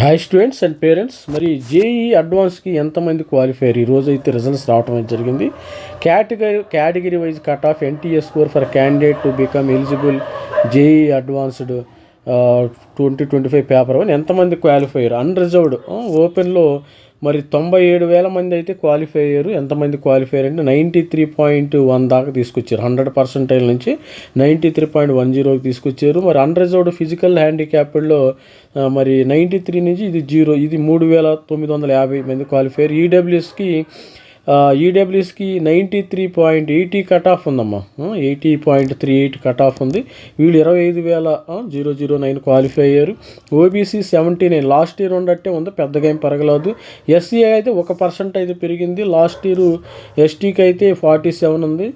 Hi students and parents. మరి JEE అడ్వాన్స్కి ఎంతమంది qualifier ఈరోజు అయితే రిజల్ట్స్ రావడం అయితే జరిగింది. Category wise cut off NTS score for candidate to become eligible JEE advanced 2025 paper 1 ఎంతమంది క్వాలిఫైర్ అన్రిజర్వ్డ్ ఓపెన్లో మరి 97,000 మంది అయితే క్వాలిఫై అయ్యారు. ఎంతమంది క్వాలిఫై అంటే 93.1 దాకా తీసుకొచ్చారు. 100% నుంచి 93.10కి తీసుకొచ్చారు. మరి అన్రిజర్వ్డ్ ఫిజికల్ హ్యాండిక్యాప్డ్లో మరి 93 నుంచి ఇది 0, ఇది 3,950 మంది క్వాలిఫై అయ్యారు. ఈడబ్ల్యూఎస్కి 93.80 కట్ ఆఫ్ ఉందమ్మా, 80.38 కట్ ఆఫ్ ఉంది. వీళ్ళు 25,009 క్వాలిఫై అయ్యారు. ఓబీసీ 79, లాస్ట్ ఇయర్ ఉండట్టే ఉంది, పెద్దగా ఏం పెరగలేదు. ఎస్సీ అయితే 1% అయితే పెరిగింది. లాస్ట్ ఇయర్ ఎస్టీకి అయితే 47 ఉంది.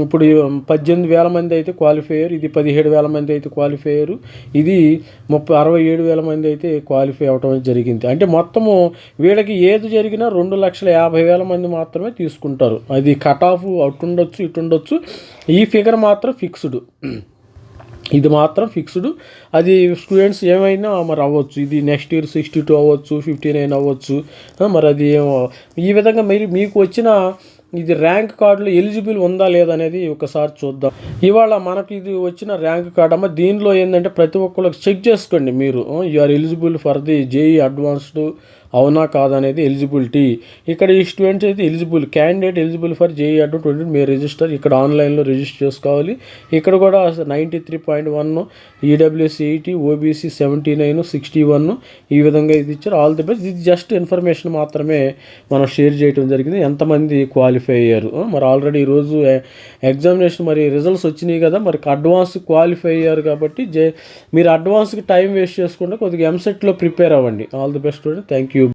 ఇప్పుడు 18,000 మంది అయితే క్వాలిఫై అయ్యారు. ఇది 17,000 మంది అయితే క్వాలిఫై అయ్యారు. ఇది 67,000 మంది అయితే క్వాలిఫై అవటం జరిగింది. అంటే మొత్తము వీళ్ళకి ఏది జరిగినా 2,50,000 మంది మాత్రమే తీసుకుంటారు. అది కట్ ఆఫ్ అటు ఉండొచ్చు ఇటు ఉండొచ్చు. ఈ ఫిగర్ మాత్రం ఫిక్స్డ్, ఇది మాత్రం ఫిక్స్డ్. అది స్టూడెంట్స్ ఏమైనా మరి అవ్వచ్చు. ఇది నెక్స్ట్ ఇయర్ 62 అవ్వచ్చు, 59 అవ్వచ్చు. మరి అది ఈ విధంగా మీరు మీకు వచ్చిన ఇది ర్యాంక్ కార్డులో ఎలిజిబుల్ ఉందా లేదా అనేది ఒకసారి చూద్దాం. ఇవాళ మనకి ఇది వచ్చిన ర్యాంక్ కార్డ్ అమ్మ, దీనిలో ఏంటంటే ప్రతి ఒక్కరికి చెక్ చేసుకోండి మీరు. You are eligible for the JEE advanced, అవునా కాదనేది ఎలిజిబిలిటీ. ఇక్కడ ఈ స్టూడెంట్స్ అయితే eligible, candidate eligible for JEE advance మీరు రిజిస్టర్, ఇక్కడ ఆన్లైన్లో రిజిస్టర్ చేసుకోవాలి. ఇక్కడ కూడా 93.1, ఈడబ్ల్యూఎస్ 80, ఓబీసీ 79, 61 ఈ విధంగా ఇది ఇచ్చారు. All the best. ఇది జస్ట్ ఇన్ఫర్మేషన్ మాత్రమే మనం షేర్ చేయడం జరిగింది. ఎంతమంది క్వాలిఫై అయ్యారు మరి ఆల్రెడీ ఈరోజు ఎగ్జామినేషన్ మరి రిజల్ట్స్ వచ్చినాయి కదా, మరి అడ్వాన్స్ క్వాలిఫై అయ్యారు కాబట్టి మీరు అడ్వాన్స్కి టైం వేస్ట్ చేసుకుంటే కొద్దిగా ఎంసెట్లో ప్రిపేర్ అవ్వండి. All the best student. Thank you.